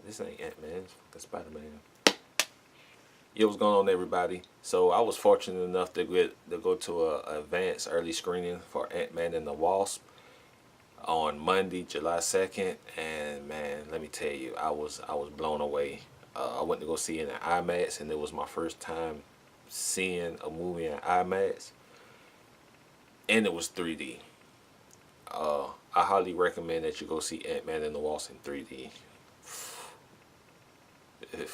This ain't Ant-Man. It's Spider-Man. Yeah, what's going on, everybody? So I was fortunate enough to go to a advanced early screening for Ant-Man and the Wasp on Monday, July 2nd, and man, let me tell you, I was blown away. I went to go see it in IMAX, and it was my first time seeing a movie in IMAX, and it was 3D. I highly recommend that you go see Ant-Man and the Wasp in 3D. It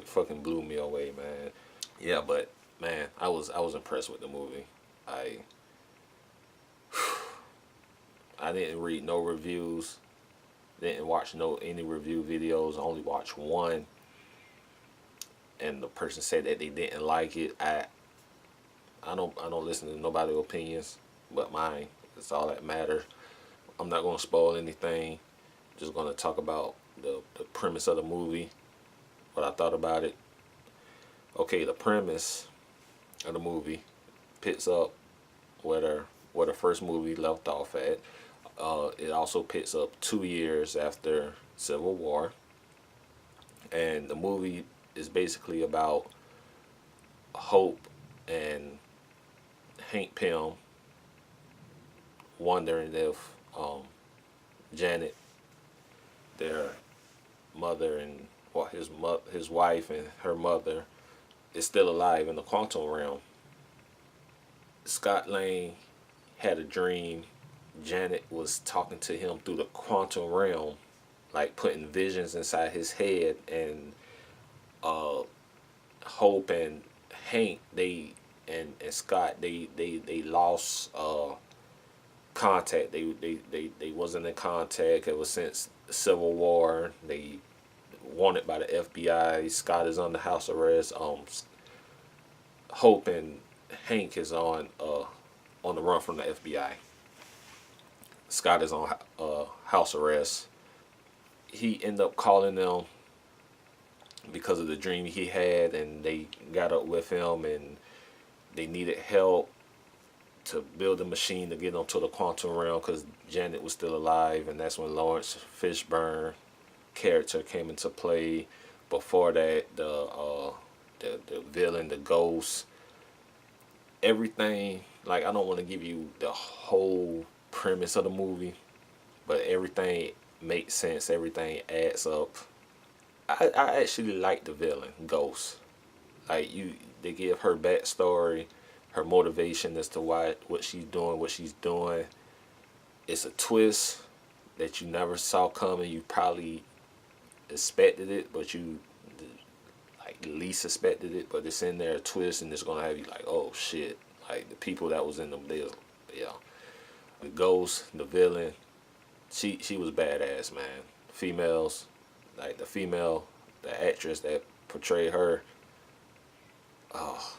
fucking blew me away, man. Yeah, but man, I was impressed with the movie. I I didn't read no reviews, didn't watch any review videos. Only watched one, and the person said that they didn't like it. I don't listen to nobody's opinions but mine. That's all that matters. I'm not gonna spoil anything. Just gonna talk about the premise of the movie, what I thought about it. Okay, the premise of the movie picks up where the first movie left off at. It also picks up 2 years after Civil War, and the movie is basically about Hope and Hank Pym wondering if Janet, their mother, and his wife and her mother is still alive in the quantum realm. Scott Lang had a dream. Janet was talking to him through the quantum realm, like putting visions inside his head, and Hope and Hank, and Scott, they lost contact. They wasn't in contact ever since the Civil War. They wanted by the FBI. Scott is under house arrest. Hope and Hank is on the run from the FBI. Scott is on house arrest. He ended up calling them because of the dream he had, and they got up with him, and they needed help to build a machine to get them to the quantum realm because Janet was still alive, and that's when Lawrence Fishburne character came into play. Before that, the villain, the ghost, everything. Like, I don't want to give you the whole premise of the movie, but everything makes sense. Everything adds up. I actually like the villain, Ghost. Like, they give her backstory, her motivation as to what she's doing. It's a twist that you never saw coming. You probably expected it, but you like least expected it. But it's in there, a twist, and it's gonna have you like, oh shit! Like, the people that was in them, yeah. The Ghost, the villain, she was badass, man. Females, like the actress that portrayed her, oh,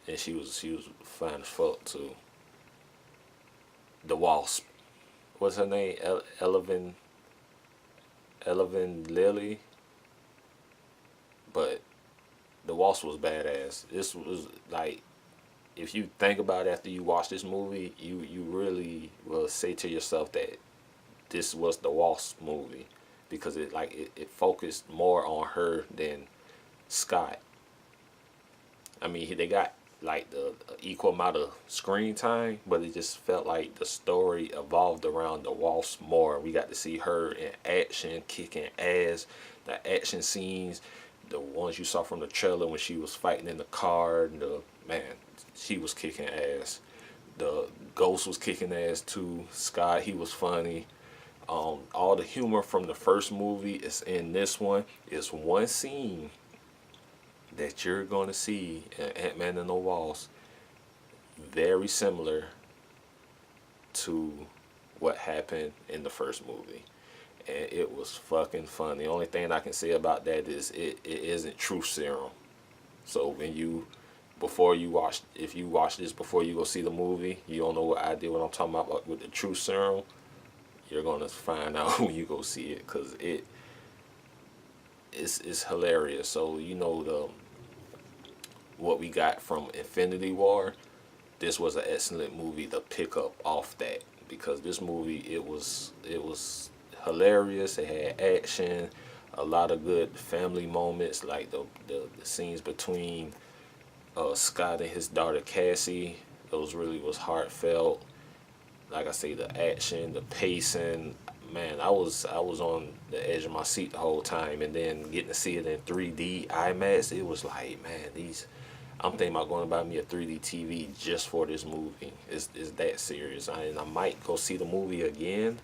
and she was fine as fuck too. The Wasp, what's her name? Eleven Lilly, but the Wasp was badass. This was like, if you think about it after you watch this movie, you really will say to yourself that this was the Wasp movie, because it focused more on her than Scott. I mean, they got like the equal amount of screen time, but it just felt like the story evolved around the Wasp more. We got to see her in action, kicking ass. The action scenes, the ones you saw from the trailer when she was fighting in the car, man, she was kicking ass. The Ghost was kicking ass too. Scott, he was funny. All the humor from the first movie is in this one. It's one scene that you're going to see in Ant-Man and the Wasp, very similar to what happened in the first movie. And it was fucking fun. The only thing I can say about that is it isn't truth serum. So if you watch this before you go see the movie, you don't know what I did, what I'm talking about with the truth serum, you're going to find out when you go see it, because it's hilarious. So, what we got from Infinity War, this was an excellent movie to pick up off that, because this movie, it was hilarious. It had action. a lot of good family moments, like the scenes between Scott and his daughter Cassie. Those really was heartfelt. Like I say, the action, the pacing. Man, I was on the edge of my seat the whole time, and then getting to see it in 3D IMAX, it was like, man, these. I'm thinking about going to buy me a 3D TV just for this movie. It's that serious. And I might go see the movie again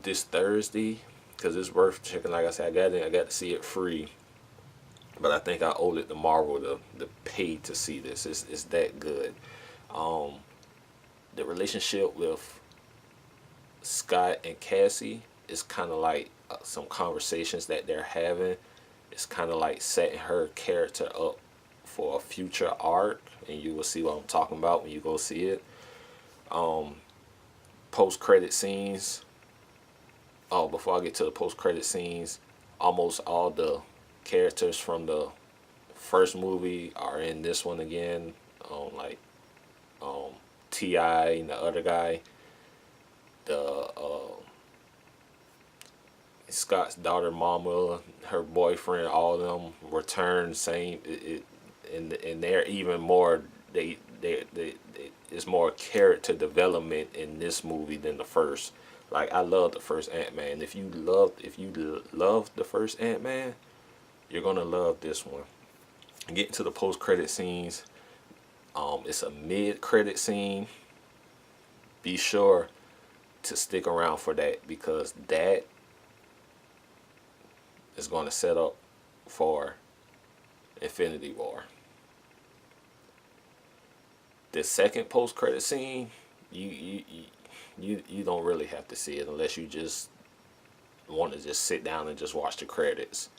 this Thursday, because it's worth checking. Like I said, I got to see it free, but I think I owe it to Marvel to pay to see this. It's that good. Um, the relationship with Scott and Cassie is kind of like some conversations that they're having. It's kind of like setting her character up for a future arc, and you will see what I'm talking about when you go see it. Um, Post credit scenes. Oh, before I get to the post credit scenes, almost all the characters from the first movie are in this one again. Like um, Ti and the other guy, the Scott's daughter, mama, her boyfriend, all of them return. Same, and they're even more. They it's more character development in this movie than the first. Like I love the first Ant-Man. If you love the first Ant-Man, you're gonna love this one. Getting to the post credit scenes, it's a mid credit scene. Be sure to stick around for that, because that is going to set up for Infinity War. The second post credit scene, you don't really have to see it unless you just want to just sit down and just watch the credits.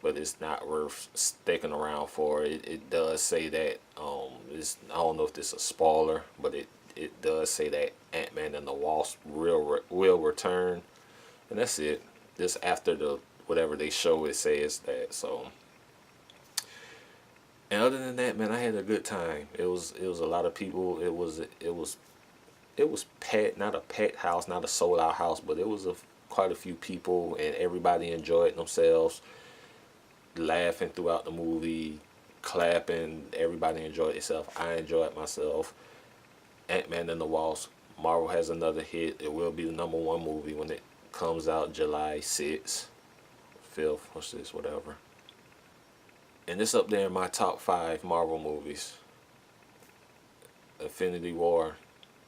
But it's not worth sticking around for. It does say that I don't know if this is a spoiler, but it does say that Ant-Man and the Wasp will return, and that's it. Just after the whatever they show, it says that. So, and other than that, man, I had a good time. It was a lot of people. It was packed, not a packed house, not a sold out house, but it was quite a few people, and everybody enjoyed themselves, laughing throughout the movie, clapping. Everybody enjoyed itself. I enjoyed myself. Ant-Man and the Wasp. Marvel has another hit. It will be the #1 movie when it comes out July 6th, 5th, what's this, whatever. And it's up there in my top 5 Marvel movies. Infinity War,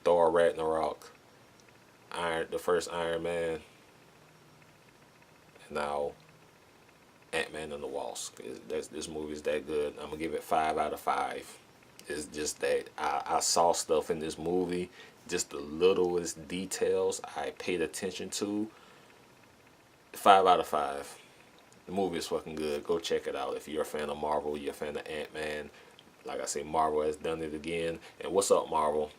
Thor Ragnarok, the first Iron Man, and now Ant-Man and the Wasp. This movie is that good. I'm gonna give it 5 out of 5. It's just that I saw stuff in this movie, just the littlest details I paid attention to. 5 out of 5. The movie is fucking good. Go check it out. If you're a fan of Marvel, you're a fan of Ant-Man. Like I say, Marvel has done it again. And what's up, Marvel?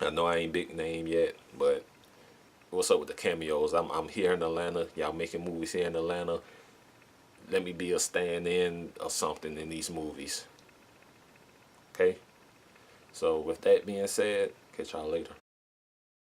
I know I ain't big name yet, but what's up with the cameos? I'm here in Atlanta. Y'all making movies here in Atlanta. Let me be a stand-in or something in these movies. Okay? So with that being said, catch y'all later.